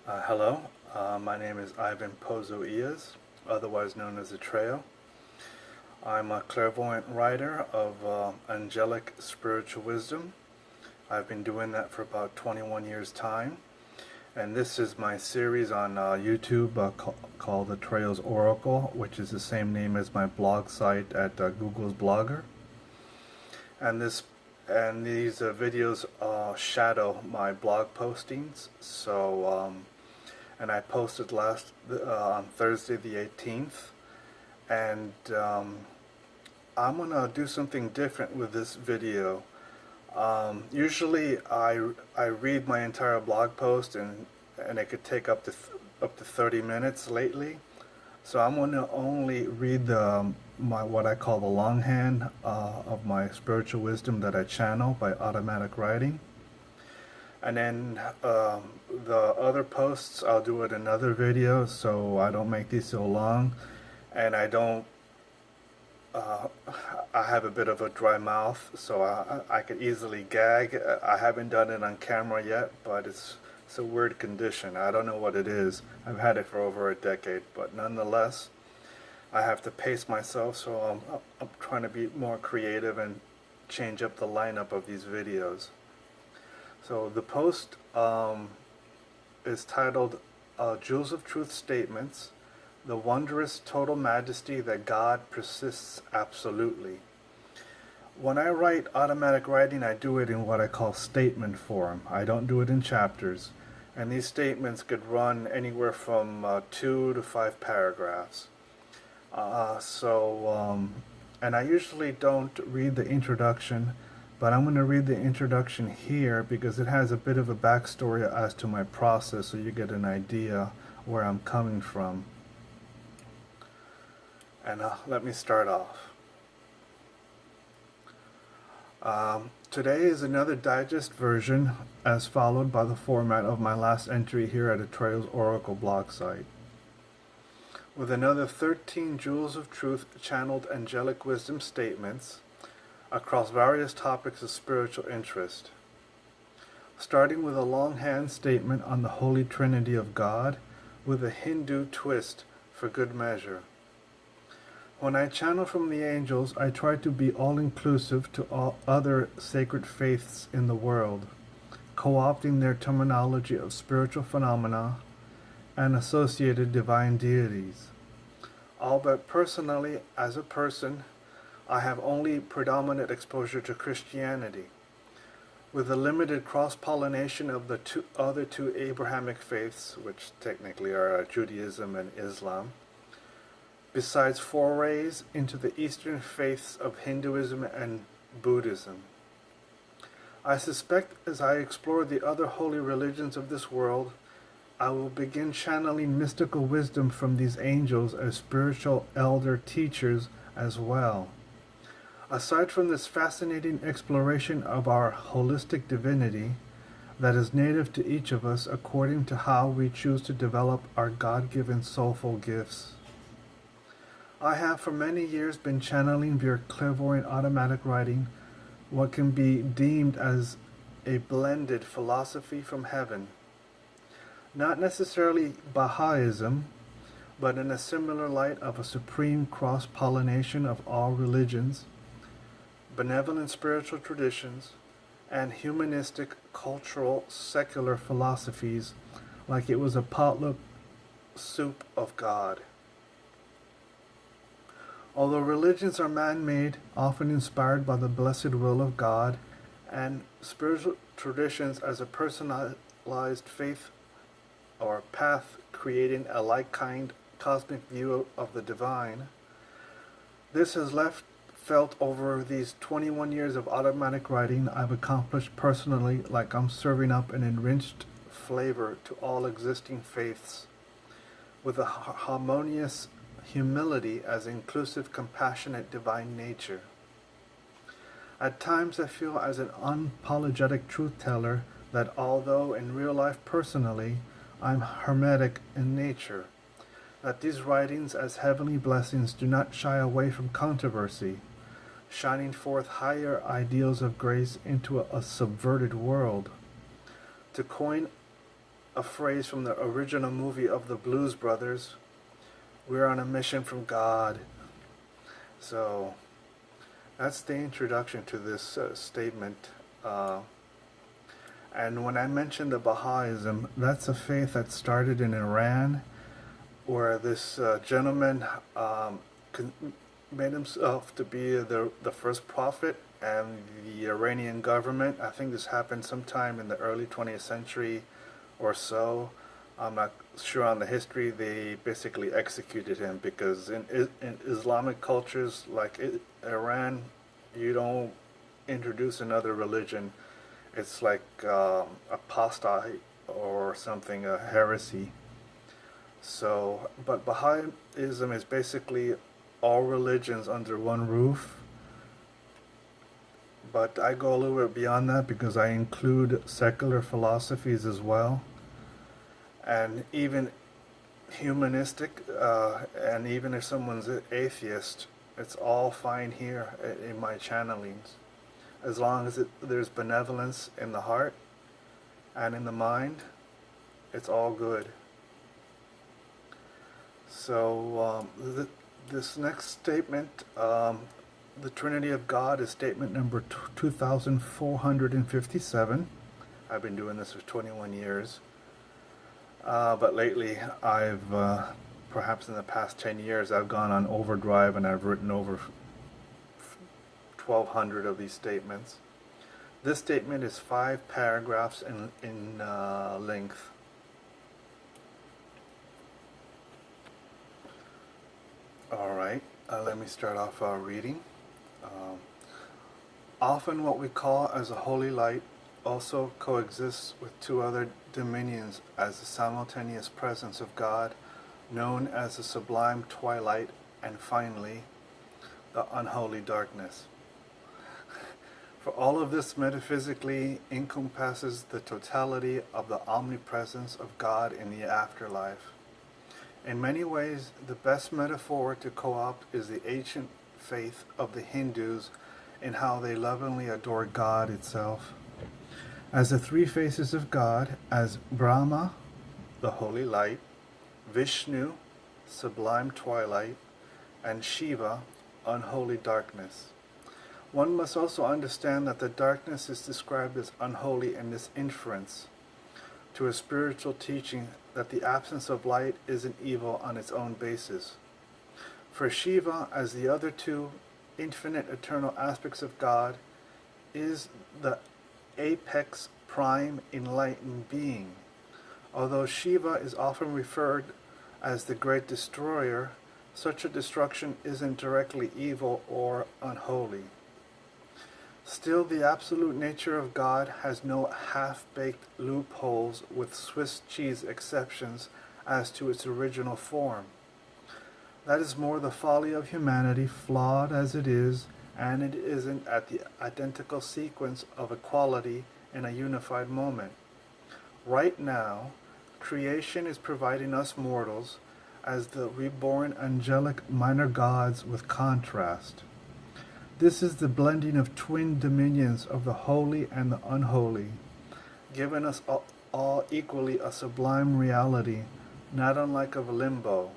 Hello, my name is Ivan Pozo-Illas, otherwise known as Atrayo. I'm a clairvoyant writer of angelic spiritual wisdom. I've been doing that for about 21 years' time. And this is my series on YouTube called Atrayo's Oracle, which is the same name as my blog site at Google's Blogger. And these videos shadow my blog postings. And I posted on Thursday the 18th, and I'm gonna do something different with this video. Usually I read my entire blog post, and it could take up to 30 minutes lately. So I'm gonna only read what I call the longhand of my spiritual wisdom that I channel by automatic writing. And then the other posts I'll do in another video, so I don't make these so long, and I have a bit of a dry mouth, so I could easily gag. I haven't done it on camera yet, but it's a weird condition. I don't know what it is. I've had it for over a decade, but nonetheless, I have to pace myself, so I'm trying to be more creative and change up the lineup of these videos. So the post is titled Jewels of Truth Statements, the Wondrous Total Majesty that God Persists Absolutely. When I write automatic writing, I do it in what I call statement form. I don't do it in chapters. And these statements could run anywhere from 2 to 5 paragraphs. And I usually don't read the introduction, but I'm going to read the introduction here because it has a bit of a backstory as to my process, so you get an idea where I'm coming from. And let me start off. Today is another digest version as followed by the format of my last entry here at Atrayo's Oracle blog site, with another 13 Jewels of Truth channeled angelic wisdom statements across various topics of spiritual interest, starting with a longhand statement on the Holy Trinity of God with a Hindu twist for good measure. When I channel from the angels, I try to be all-inclusive to all other sacred faiths in the world, co-opting their terminology of spiritual phenomena and associated divine deities. Albeit personally, as a person, I have only predominant exposure to Christianity, with the limited cross-pollination of the other two Abrahamic faiths, which technically are Judaism and Islam, besides forays into the Eastern faiths of Hinduism and Buddhism. I suspect as I explore the other holy religions of this world, I will begin channeling mystical wisdom from these angels as spiritual elder teachers as well. Aside from this fascinating exploration of our holistic divinity that is native to each of us according to how we choose to develop our God-given soulful gifts, I have for many years been channeling via clairvoyant automatic writing what can be deemed as a blended philosophy from heaven. Not necessarily Baha'ism, but in a similar light of a supreme cross-pollination of all religions, benevolent spiritual traditions, and humanistic, cultural, secular philosophies, like it was a potluck soup of God. Although religions are man-made, often inspired by the blessed will of God, and spiritual traditions as a personalized faith or path creating a like-kind cosmic view of the divine, this has felt over these 21 years of automatic writing I've accomplished personally, like I'm serving up an enriched flavor to all existing faiths, with a harmonious humility as inclusive, compassionate divine nature. At times I feel as an unapologetic truth teller that although in real life personally I'm hermetic in nature, that these writings as heavenly blessings do not shy away from controversy, shining forth higher ideals of grace into a subverted world. To coin a phrase from the original movie of the Blues Brothers. We're on a mission from God. So that's the introduction to this statement. And when I mentioned the Baha'ism, that's a faith that started in Iran, where this gentleman made himself to be the first prophet, and the Iranian government, I think this happened sometime in the early 20th century or so, I'm not sure on the history, they basically executed him, because in Islamic cultures like Iran, you don't introduce another religion. It's like apostate or something, a heresy. So, but Baha'ism is basically all religions under one roof. But I go a little bit beyond that because I include secular philosophies as well, and even humanistic, and even if someone's an atheist, it's all fine here in my channelings, as long as there's benevolence in the heart and in the mind. It's all good. So this next statement, the Trinity of God, is statement number 2457. I've been doing this for 21 years. But lately, perhaps in the past 10 years, I've gone on overdrive and I've written over 1,200 of these statements. This statement is 5 paragraphs in length. Alright, let me start off reading. Often what we call as a holy light also coexists with 2 other dominions as the simultaneous presence of God, known as the sublime twilight, and finally, the unholy darkness. For all of this metaphysically encompasses the totality of the omnipresence of God in the afterlife. In many ways, the best metaphor to co-opt is the ancient faith of the Hindus in how they lovingly adore God itself. As the 3 faces of God, as Brahma, the holy light, Vishnu, sublime twilight, and Shiva, unholy darkness. One must also understand that the darkness is described as unholy in this inference to a spiritual teaching that the absence of light is an evil on its own basis. For Shiva, as the other 2 infinite eternal aspects of God, is the apex prime enlightened being. Although Shiva is often referred as the great destroyer, such a destruction isn't directly evil or unholy. Still, the absolute nature of God has no half-baked loopholes with Swiss cheese exceptions as to its original form. That is more the folly of humanity, flawed as it is, and it isn't at the identical sequence of equality in a unified moment. Right now, creation is providing us mortals as the reborn angelic minor gods with contrast. This is the blending of twin dominions of the holy and the unholy, giving us all equally a sublime reality, not unlike of a limbo.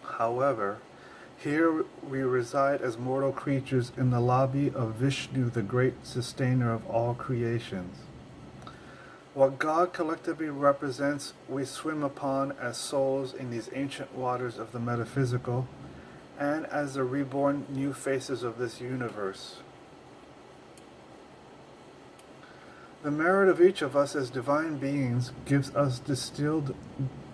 However, here we reside as mortal creatures in the lobby of Vishnu, the great sustainer of all creations. What God collectively represents, we swim upon as souls in these ancient waters of the metaphysical, and as the reborn new faces of this universe. The merit of each of us as divine beings gives us distilled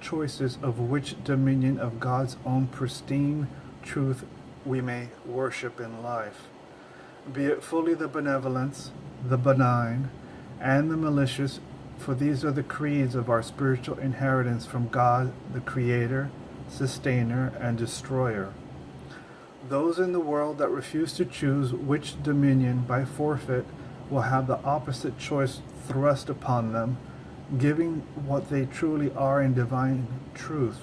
choices of which dominion of God's own pristine truth we may worship in life, be it fully the benevolence, the benign, and the malicious, for these are the creeds of our spiritual inheritance from God, the Creator, Sustainer, and Destroyer. Those in the world that refuse to choose which dominion by forfeit will have the opposite choice thrust upon them, giving what they truly are in divine truth.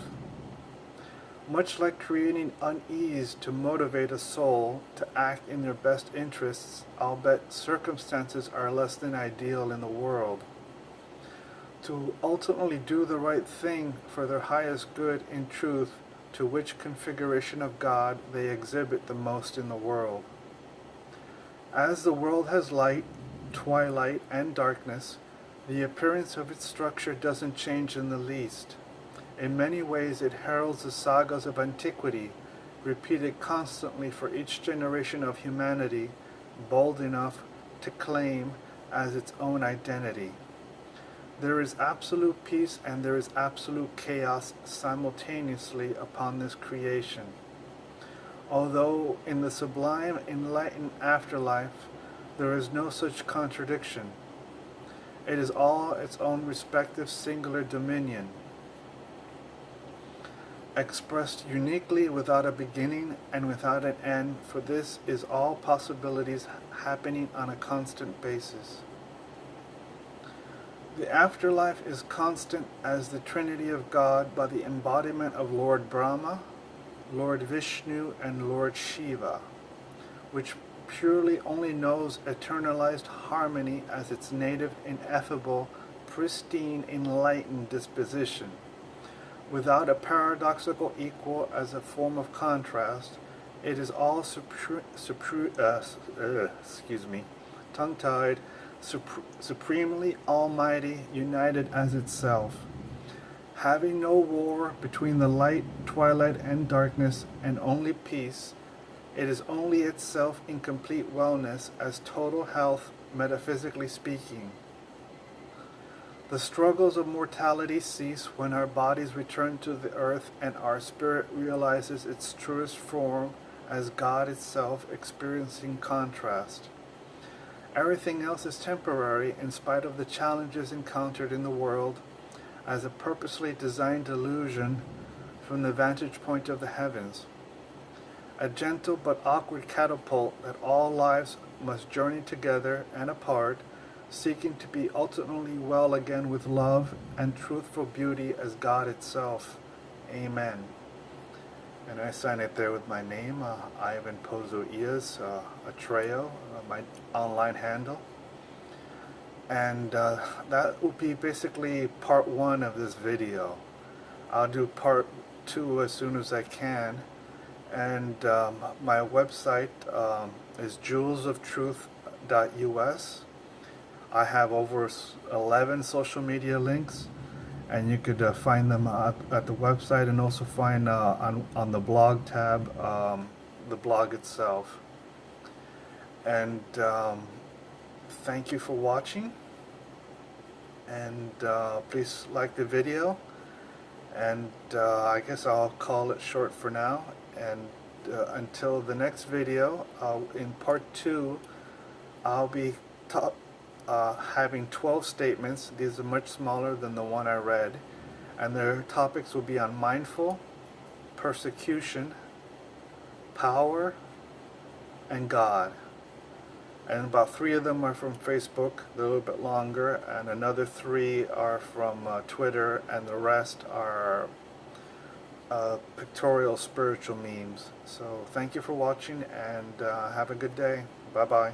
Much like creating unease to motivate a soul to act in their best interests, I'll bet circumstances are less than ideal in the world. to ultimately do the right thing for their highest good in truth, to which configuration of God they exhibit the most in the world. As the world has light, twilight, and darkness, the appearance of its structure doesn't change in the least. In many ways it heralds the sagas of antiquity, repeated constantly for each generation of humanity, bold enough to claim as its own identity. There is absolute peace and there is absolute chaos simultaneously upon this creation. Although in the sublime enlightened afterlife there is no such contradiction. It is all its own respective singular dominion, expressed uniquely without a beginning and without an end, for this is all possibilities happening on a constant basis. The afterlife is constant as the Trinity of God by the embodiment of Lord Brahma, Lord Vishnu, and Lord Shiva, which purely only knows eternalized harmony as its native, ineffable, pristine, enlightened disposition. Without a paradoxical equal as a form of contrast, it is all tongue-tied, supremely almighty, united as itself. Having no war between the light, twilight, and darkness, and only peace, it is only itself in complete wellness as total health, metaphysically speaking. The struggles of mortality cease when our bodies return to the earth and our spirit realizes its truest form as God itself, experiencing contrast. Everything else is temporary in spite of the challenges encountered in the world as a purposely designed illusion from the vantage point of the heavens. A gentle but awkward catapult that all lives must journey together and apart, seeking to be ultimately well again with love and truthful beauty as God itself. Amen. And I sign it there with my name, Ivan Pozo-Illas, Atrayo, my online handle. And that will be basically part one of this video. I'll do part two as soon as I can. And my website is jewelsoftruth.us. I have over 11 social media links, and you could find them at the website, and also find on the blog tab the blog itself. And thank you for watching, and please like the video, and I guess I'll call it short for now. And until the next video, in part 2, I'll be having 12 statements. These are much smaller than the one I read, and their topics will be on mindful, persecution, power, and God. And about 3 of them are from Facebook, they're a little bit longer, and another 3 are from Twitter, and the rest are pictorial spiritual memes. So thank you for watching, and have a good day. Bye bye.